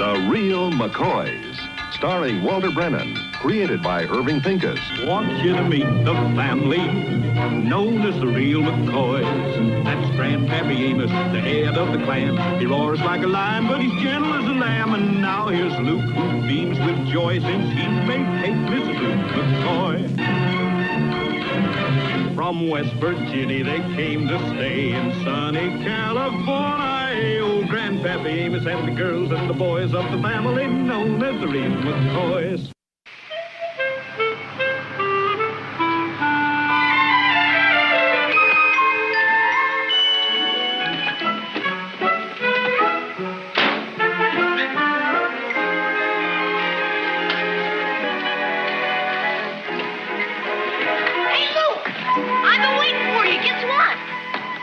The Real Mccoys, starring Walter Brennan, created by Irving Pincus. Want you to meet the family known as the Real Mccoys. That's Grandpappy Amos, the head of the clan. He roars like a lion, but he's gentle as a lamb. And now here's Luke, who beams with joy since he's made Kate Mrs. Luke McCoy. From West Virginia they came to stay in sunny California. Old Grandpappy Amos and the girls and the boys of the family known as the Real McCoys.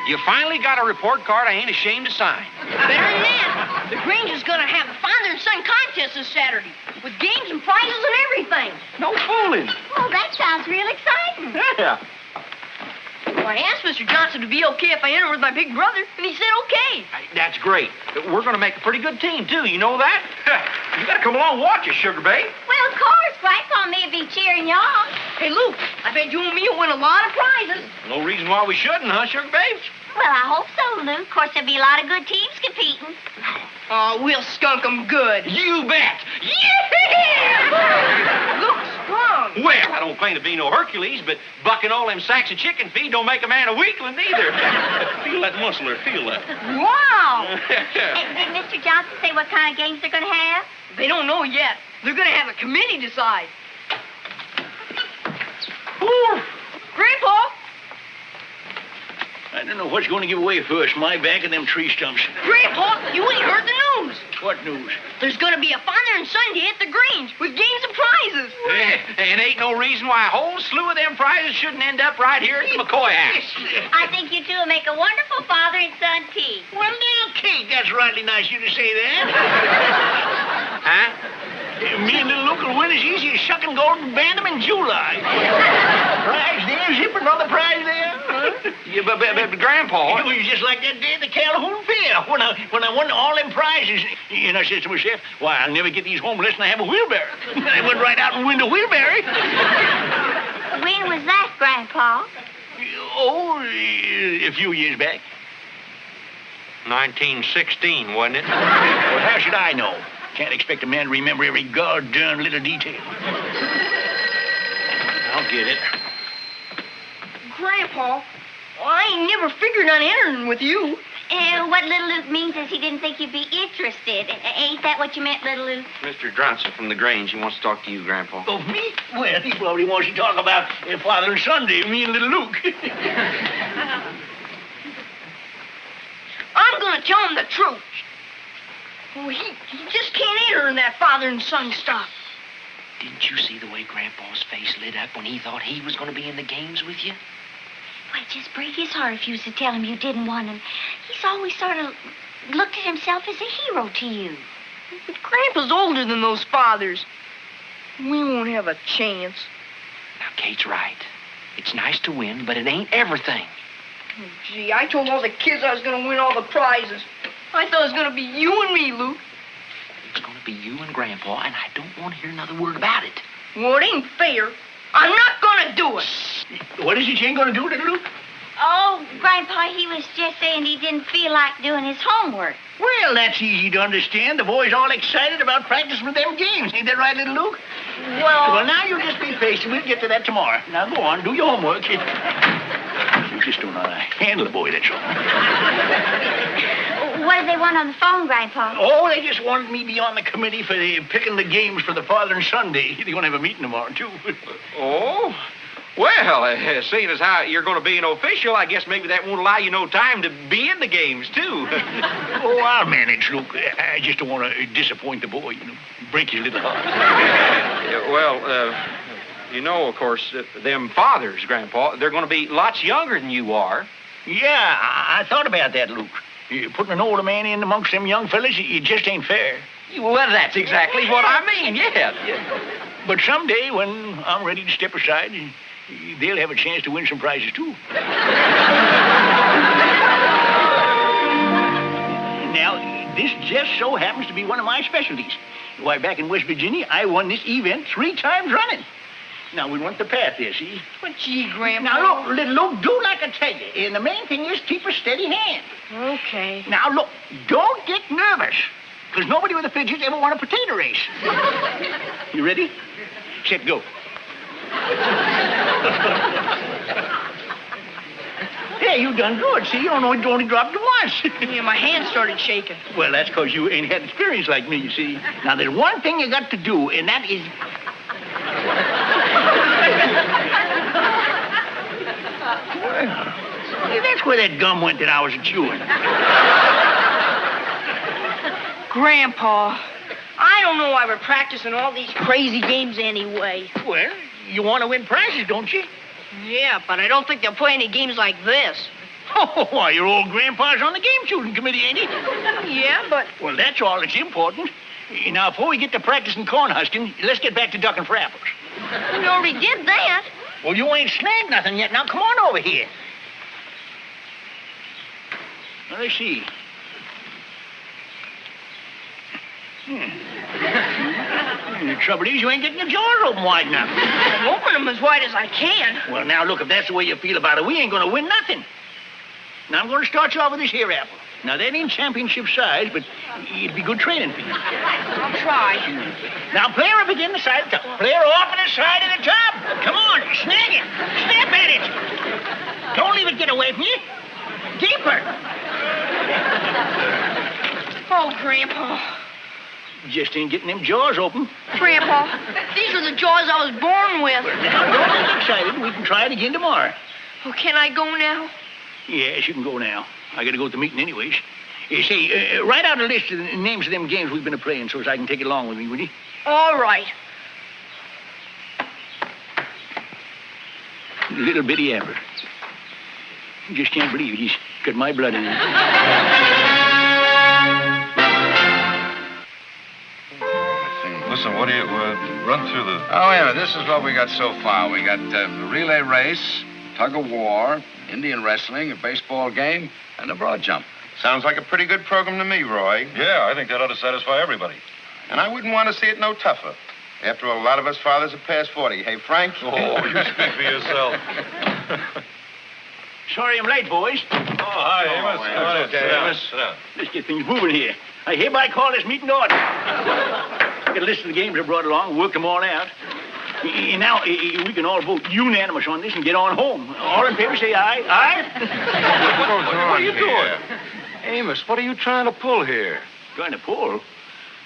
You finally got a report card I ain't ashamed to sign. Better than that. The Granger's gonna have a father and son contest this Saturday with games and prizes and everything. No fooling. Oh, that sounds real exciting. Yeah. Well, I asked Mr. Johnson to be okay if I enter with my big brother, and he said okay. That's great. We're going to make a pretty good team, too. You know that? You got to come along and watch us, Sugar Babe. Well, of course. Grandpa may be cheering y'all. Hey, Luke, I bet you and me will win a lot of prizes. No reason why we shouldn't, huh, Sugar Babe? Well, I hope so, Luke. Of course, there'll be a lot of good teams competing. Oh, we'll skunk them good. You bet. Yeah! Luke's strong. Well, I don't claim to be no Hercules, but bucking all them sacks of chicken feed don't make a man a weakling either. Feel that muscle or feel that. Wow! Did Mr. Johnson say what kind of games they're going to have? They don't know yet. They're going to have a committee decide. Ooh. Grandpa! I don't know what's going to give away first, my back or them tree stumps. Grandpa, you ain't heard the news. What news? There's going to be a father and son day at the Grange with games and prizes. And ain't no reason why a whole slew of them prizes shouldn't end up right here at the McCoy house. I think you two will make a wonderful father and son team. Well, now, Kate, that's rightly nice of you to say that. Huh? Me and little Luke will win as easy as shucking golden bantam in July. Prize there, Zip, another prize there. Huh? Yeah, but Grandpa... It was just like that day at the Calhoun Fair when I won all them prizes. And I says to myself, why, I'll never get these home unless I have a wheelbarrow. I went right out and won the wheelbarrow. When was that, Grandpa? Oh, a few years back. 1916, wasn't it? Well, how should I know? Can't expect a man to remember every goddamn little detail. I'll get it. Grandpa, I ain't never figured on entering with you. What little Luke means is he didn't think you'd be interested. Ain't that what you meant, little Luke? Mr. Johnson from the Grange, he wants to talk to you, Grandpa. Oh, me? Well, he probably wants to talk about Father and Sunday, me and little Luke. I'm going to tell him the truth. Well, he just can't enter in that father and son stuff. Didn't you see the way Grandpa's face lit up when he thought he was going to be in the games with you? Well, it'd just break his heart if you was to tell him you didn't want him. He's always sort of looked at himself as a hero to you. But Grandpa's older than those fathers. We won't have a chance. Now, Kate's right. It's nice to win, but it ain't everything. Oh, gee, I told all the kids I was going to win all the prizes. I thought it was going to be you and me, Luke. It's going to be you and Grandpa, and I don't want to hear another word about it. Well, it ain't fair. I'm not going to do it. What is it you ain't going to do, little Luke? Oh, Grandpa, he was just saying he didn't feel like doing his homework. Well, that's easy to understand. The boy's all excited about practicing with them games. Ain't that right, little Luke? Well, now you just be patient. We'll get to that tomorrow. Now, go on. Do your homework. You just don't know how to handle the boy, that's all. What do they want on the phone, Grandpa? Oh, they just wanted me to be on the committee for picking the games for the Father and Son Day. They're going to have a meeting tomorrow, too. Oh? Well, seeing as how you're going to be an official, I guess maybe that won't allow you no time to be in the games, too. Oh, I'll manage, Luke. I just don't want to disappoint the boy, break his little heart. You know, of course, them fathers, Grandpa, they're going to be lots younger than you are. Yeah, I thought about that, Luke. Putting an older man in amongst them young fellas, it just ain't fair. Well, that's exactly what I mean, yeah. But someday, when I'm ready to step aside, they'll have a chance to win some prizes, too. Now, This just so happens to be one of my specialties. Why, back in West Virginia, I won this event 3 times running. Now, we want the path there, see? But gee, Grandpa. Now, look, little Luke, do like I tell you. And the main thing is keep a steady hand. Okay. Now, look, don't get nervous, because nobody with a fidget ever won a potato race. You ready? Set, go. Hey, you done good. See, you only dropped it once. Yeah, my hand started shaking. Well, that's because you ain't had experience like me, you see. Now, there's one thing you got to do, and that is... Well, that's where that gum went that I was chewing. Grandpa, I don't know why we're practicing all these crazy games anyway. Well, you want to win prizes, don't you? Yeah, but I don't think they'll play any games like this. Oh, why, your old grandpa's on the game-shooting committee, ain't he? Yeah, but... Well, that's all that's important. Now, before we get to practicing corn husking, let's get back to ducking for apples. We already did that. Well, you ain't snagged nothing yet. Now, come on over here. Now, let's see. The trouble is, you ain't getting your jaws open wide enough. I'm opening them as wide as I can. Well, now, look, if that's the way you feel about it, we ain't going to win nothing. Now, I'm going to start you off with this here apple. Now, that ain't championship size, but it'd be good training for you. I'll try. Now, play her up again the side of the top. Play her off on the side of the top. Come on, snag it. Snap at it. Don't leave it get away from you. Deeper. Oh, Grandpa. Just ain't getting them jaws open. Grandpa, these are the jaws I was born with. Now, don't get excited. We can try it again tomorrow. Oh, can I go now? Yes, you can go now. I got to go to the meeting anyways. Say, write out a list of the names of them games we've been playing so as I can take it along with me, will you? All right. Little bitty Amber. You just can't believe he's got my blood in him. Listen, what do you run through the... Oh, yeah, this is what we got so far. We got the relay race, tug of war, Indian wrestling, a baseball game, and a broad jump. Sounds like a pretty good program to me, Roy. Yeah, I think that ought to satisfy everybody. And I wouldn't want to see it no tougher. After all, a lot of us fathers are past 40. Hey, Frank? Oh, you speak for yourself. Sorry I'm late, boys. Oh, hi, Amos. Come on in. Sit down. Sit down. Let's get things moving here. I hereby call this meeting to order. Got a list of the games I brought along, worked them all out. Now, we can all vote unanimous on this and get on home. All in favor, say aye. Aye? What are you doing? Amos, what are you trying to pull here? Trying to pull?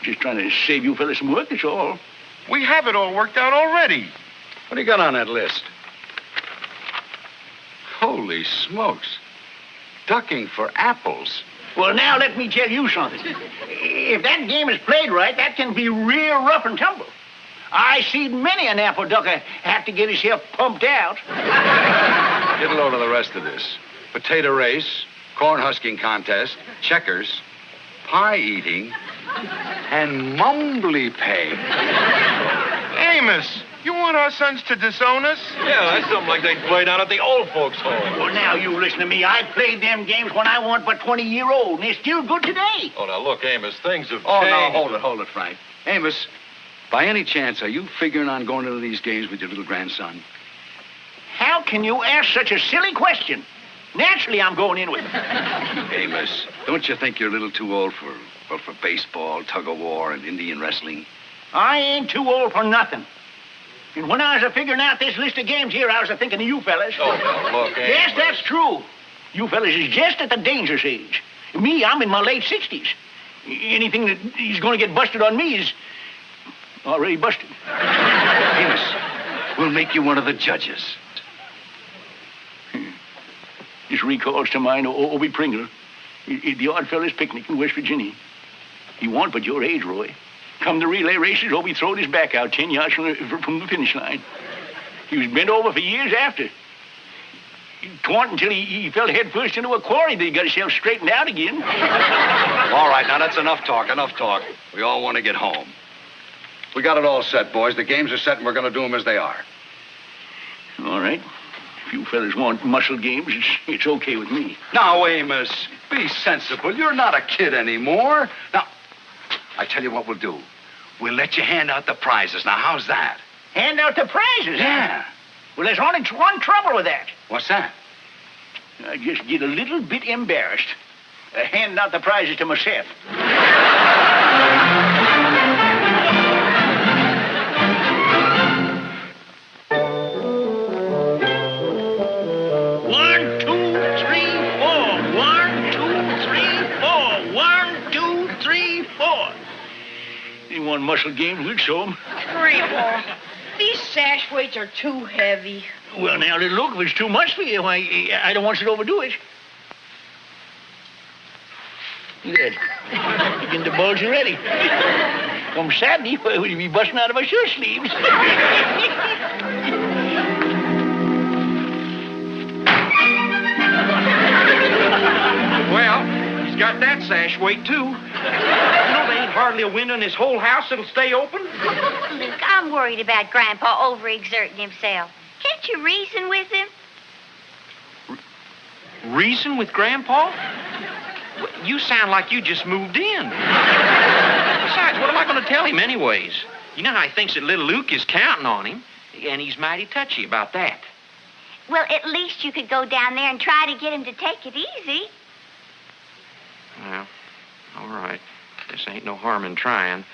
Just trying to save you fellas some work, that's all. We have it all worked out already. What do you got on that list? Holy smokes. Ducking for apples. Well, now let me tell you something. If that game is played right, that can be real rough and tumble. I seen many an apple ducker have to get himself pumped out. Get a load of the rest of this. Potato race, corn husking contest, checkers, pie eating, and mumbly peg. Amos, you want our sons to disown us? Yeah, that's something like they play down at the old folks' home. Well, now you listen to me. I played them games when I was but 20-year-old, and they're still good today. Oh, now, look, Amos, things have Oh, changed. now, hold it, Frank. Amos, by any chance, are you figuring on going into these games with your little grandson? How can you ask such a silly question? Naturally, I'm going in with him. Amos, don't you think you're a little too old for baseball, tug of war, and Indian wrestling? I ain't too old for nothing. And when I was figuring out this list of games here, I was thinking of you fellas. Oh, now, look, Amos. Yes, that's true. You fellas is just at the dangerous age. Me, I'm in my late 60s. Anything that is going to get busted on me is already busted. Amos, we'll make you one of the judges. This recalls to mind Obie Pringle, the Odd Fellas picnic in West Virginia. He won but your age, Roy. Come the relay races, Obie throwed his back out 10 yards from the finish line. He was bent over for years after. He taunt until he fell head first into a quarry. Then he got himself straightened out again. All right, now that's enough talk. We all want to get home. We got it all set, boys. The games are set, and we're going to do them as they are. All right. If you fellas want muscle games, it's okay with me. Now, Amos, be sensible. You're not a kid anymore. Now, I tell you what we'll do. We'll let you hand out the prizes. Now, how's that? Hand out the prizes? Yeah. Well, there's only one trouble with that. What's that? I just get a little bit embarrassed handing out the prizes to myself. One, two, three, four. 1, 2, 3, 4. 1, 2, 3, 4. They want muscle games, we'll show them. Grandpa, these sash weights are too heavy. Well, now, little Luke, if it's too much for you, why, I don't want you to overdo it. Look at that. Begin to bulge already. Come Saturday, we'll be busting out of our shirt sleeves. Well, he's got that sash weight, too. You know, there ain't hardly a window in this whole house that'll stay open. Luke, I'm worried about Grandpa overexerting himself. Can't you reason with him? Reason with Grandpa? You sound like you just moved in. Besides, what am I going to tell him anyways? You know how he thinks that little Luke is counting on him, and he's mighty touchy about that. Well, at least you could go down there and try to get him to take it easy. Well, all right. This ain't no harm in trying.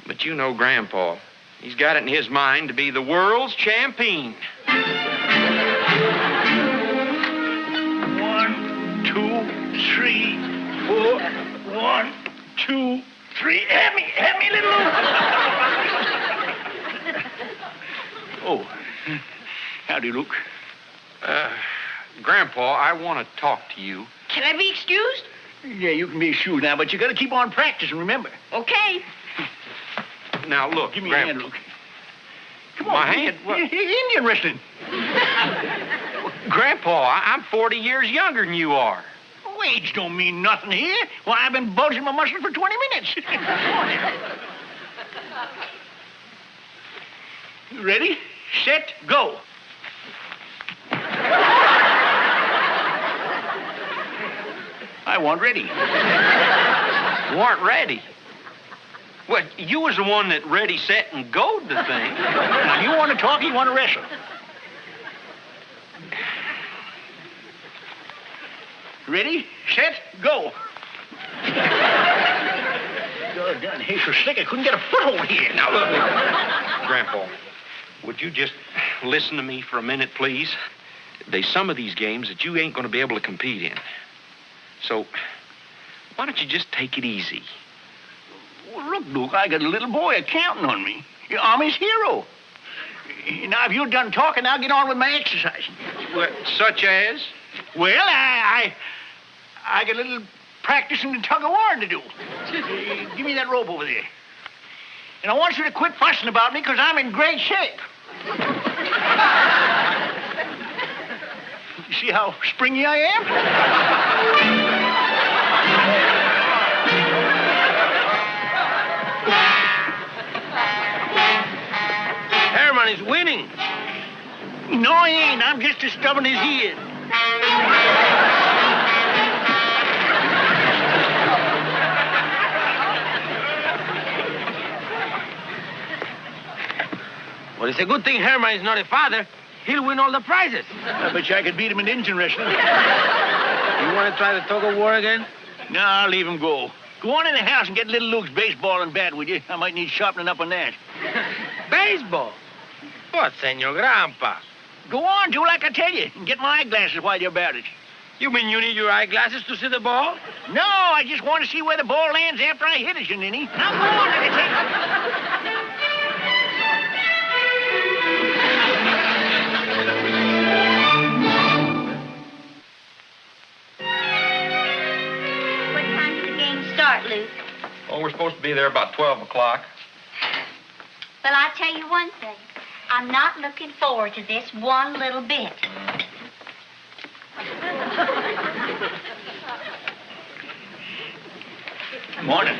But you know Grandpa. He's got it in his mind to be the world's champion. 1, 2, 3, 4. 1, 2, 3. Help me, little Luke. Oh, howdy, Luke. Grandpa, I want to talk to you. Can I be excused? Yeah, you can be excused now, but you got to keep on practicing, remember? Okay. Now, look, Give me your hand, Luke. Come on. My hand? What? Indian wrestling. Grandpa, I'm 40 years younger than you are. Age don't mean nothing here. Well, I've been bulging my muscles for 20 minutes. You ready? Set, go. I wasn't ready. You weren't ready. Well, you was the one that ready, set, and goed the thing. Now, you want to talk, you want to wrestle. Ready, set, go. Doggone, he's so slick I couldn't get a foothold here. Now, look, Grandpa, would you just listen to me for a minute, please? There's some of these games that you ain't going to be able to compete in. So, why don't you just take it easy? Well, look, Luke, I got a little boy counting on me. I'm his hero. Now, if you're done talking, I'll get on with my exercising. Well, such as? Well, I got a little practicing the tug-of-war to do. Give me that rope over there. And I want you to quit fussing about me, because I'm in great shape. You see how springy I am? Herman is winning. No, he ain't. I'm just as stubborn as he is. Well, it's a good thing Herman is not a father. He'll win all the prizes. I bet you I could beat him in engine wrestling. You want to try the tug-of-war again? No, I'll leave him go. Go on in the house and get little Luke's baseball and bat, would you? I might need sharpening up on that. Baseball? What, Senor Grandpa? Go on, do like I tell you, and get my eyeglasses while you're about it. You mean you need your eyeglasses to see the ball? No, I just want to see where the ball lands after I hit it, you ninny. Now go on, like I tell you. What time does the game start, Luke? Oh, we're supposed to be there about 12 o'clock. Well, I'll tell you one thing. I'm not looking forward to this one little bit. Morning.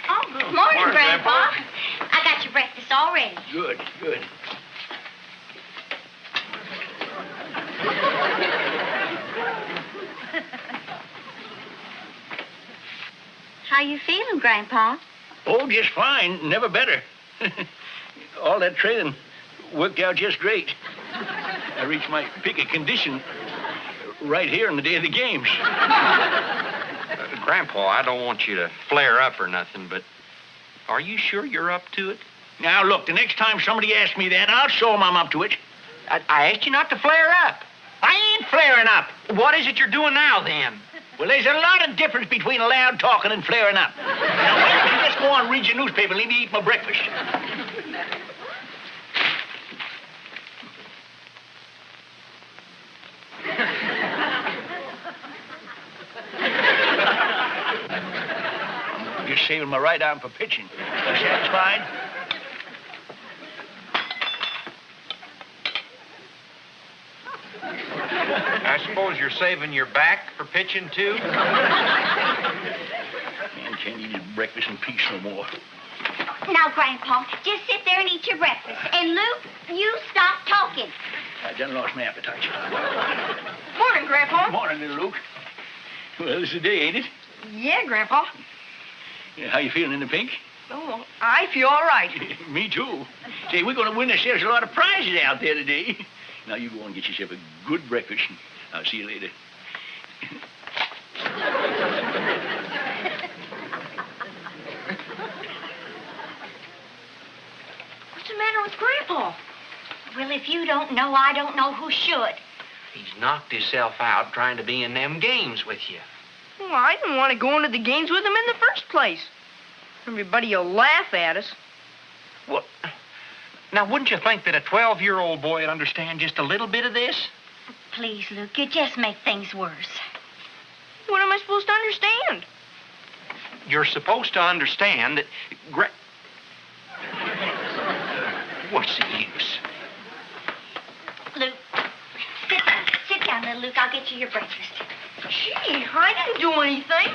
Oh, good morning, Grandpa. I got your breakfast already. Good, good. How you feeling, Grandpa? Oh, just fine. Never better. All that training worked out just great. I reached my peak of condition right here on the day of the games. Grandpa, I don't want you to flare up or nothing, but are you sure you're up to it? Now, look, the next time somebody asks me that, I'll show them I'm up to it. I asked you not to flare up. I ain't flaring up. What is it you're doing now, then? Well, there's a lot of difference between loud talking and flaring up. Now, why don't you just go on and read your newspaper and leave me eat my breakfast? I'm just saving my right arm for pitching. You satisfied? I suppose you're saving your back for pitching, too? Man can't eat his breakfast in peace no more. Now, Grandpa, just sit there and eat your breakfast. And, Luke, you stop talking. I done lost my appetite. Morning, Grandpa. Morning, little Luke. Well, this is the day, ain't it? Yeah, Grandpa. Yeah, how you feeling in the pink? Oh, I feel all right. Me, too. Say, we're going to win ourselves a lot of prizes out there today. Now, you go and get yourself a good breakfast, and I'll see you later. What's the matter with Grandpa? Well, if you don't know, I don't know who should. He's knocked himself out trying to be in them games with you. Well, I didn't want to go into the games with him in the first place. Everybody will laugh at us. What? Now, wouldn't you think that a 12-year-old boy would understand just a little bit of this? Please, Luke, you just make things worse. What am I supposed to understand? You're supposed to understand that... What's the use? Luke, sit down, little Luke. I'll get you your breakfast. Gee, I didn't do anything.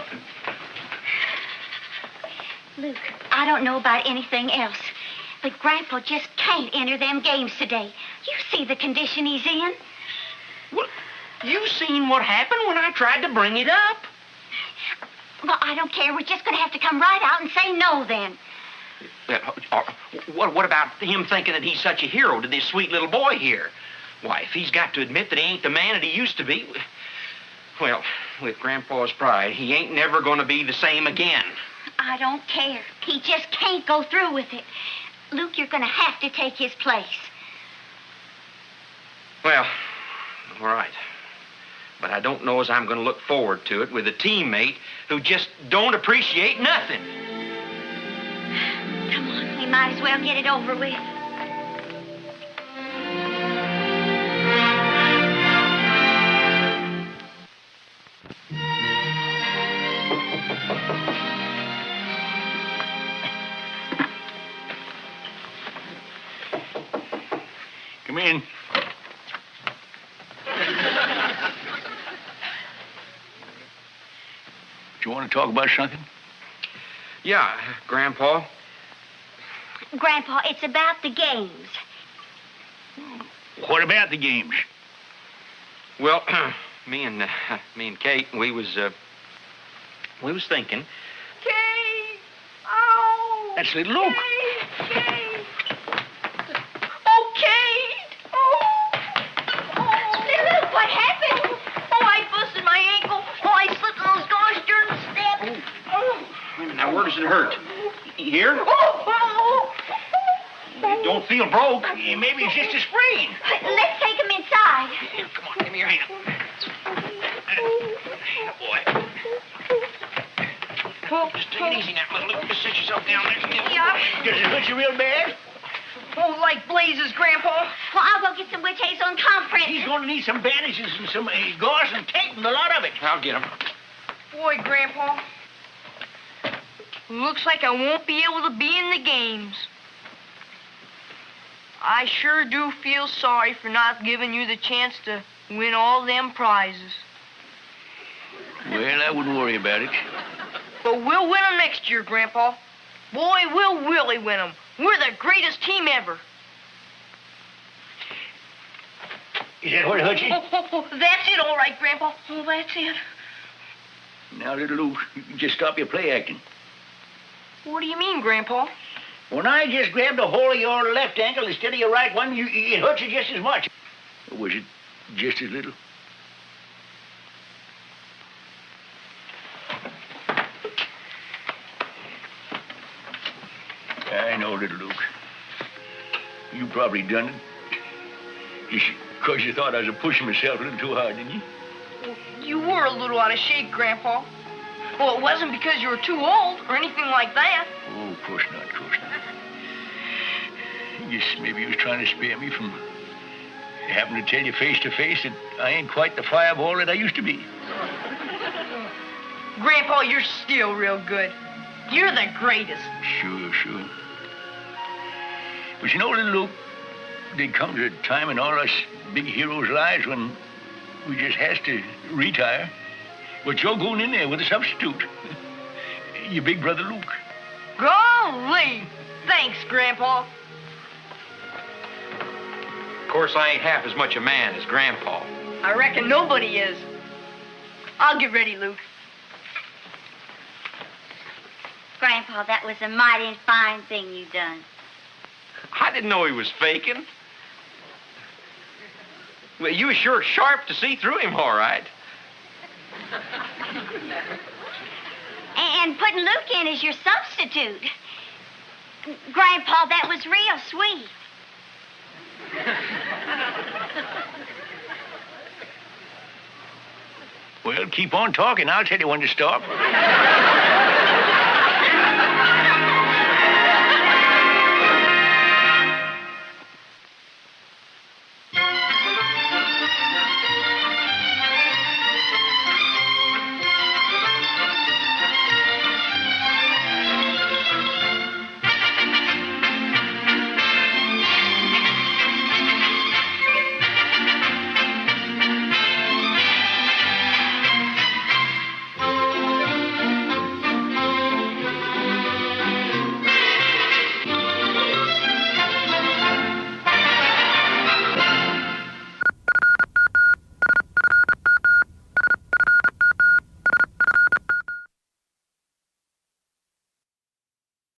Luke, I don't know about anything else, but Grandpa just can't enter them games today. You see the condition he's in. Well, you seen what happened when I tried to bring it up. Well, I don't care. We're just going to have to come right out and say no, then. What about him thinking that he's such a hero to this sweet little boy here? Why, if he's got to admit that he ain't the man that he used to be, well, with Grandpa's pride, he ain't never going to be the same again. I don't care. He just can't go through with it. Luke, you're going to have to take his place. Well, all right. But I don't know as I'm going to look forward to it with a teammate who just don't appreciate nothing. Come on, we might as well get it over with. Come in. Do you want to talk about something? Yeah, Grandpa. Grandpa, it's about the games. What about the games? Well, me and Kate, we was thinking. Kate! Oh! That's little Luke. Kate! Oh, Kate! Oh! Luke, what happened? Oh, I busted my ankle. Oh, I slipped on those gosh darn steps. Oh. Now, where does it hurt? Here? Oh! Don't feel broke. Yeah, maybe it's just a sprain. Let's take him inside. Here, come on, give me your hand. Boy. Just take it easy now, little Luke. Just sit yourself down there. Yeah. Does it hurt you real bad? Oh, like blazes, Grandpa. Well, I'll go get some witch hazel and compress. He's going to need some bandages and some gauze and tape and a lot of it. I'll get him. Boy, Grandpa. Looks like I won't be able to be in the games. I sure do feel sorry for not giving you the chance to win all them prizes. Well, I wouldn't worry about it. But we'll win them next year, Grandpa. Boy, we'll really win them. We're the greatest team ever. Is that what it hurts you? Oh, that's it, all right, Grandpa. Oh, that's it. Now, little Luke, you just stop your play acting. What do you mean, Grandpa? When I just grabbed a hold of your left ankle instead of your right one, it hurts you just as much. Or was it just as little? I know, little Luke. You probably done it. Just because you thought I was pushing myself a little too hard, didn't you? Well, you were a little out of shape, Grandpa. Well, it wasn't because you were too old or anything like that. Oh, of course not, of course not. Yes, maybe he was trying to spare me from having to tell you face to face that I ain't quite the fireball that I used to be. Grandpa, you're still real good. You're the greatest. Sure, sure. But you know, little Luke, there comes a time in all us big heroes' lives when we just has to retire. But you're going in there with a substitute. Your big brother Luke. Golly! Thanks, Grandpa. Of course, I ain't half as much a man as Grandpa. I reckon nobody is. I'll get ready, Luke. Grandpa, that was a mighty fine thing you done. I didn't know he was faking. Well, you were sure sharp to see through him, all right. And putting Luke in as your substitute. Grandpa, that was real sweet. Well, keep on talking. I'll tell you when to stop.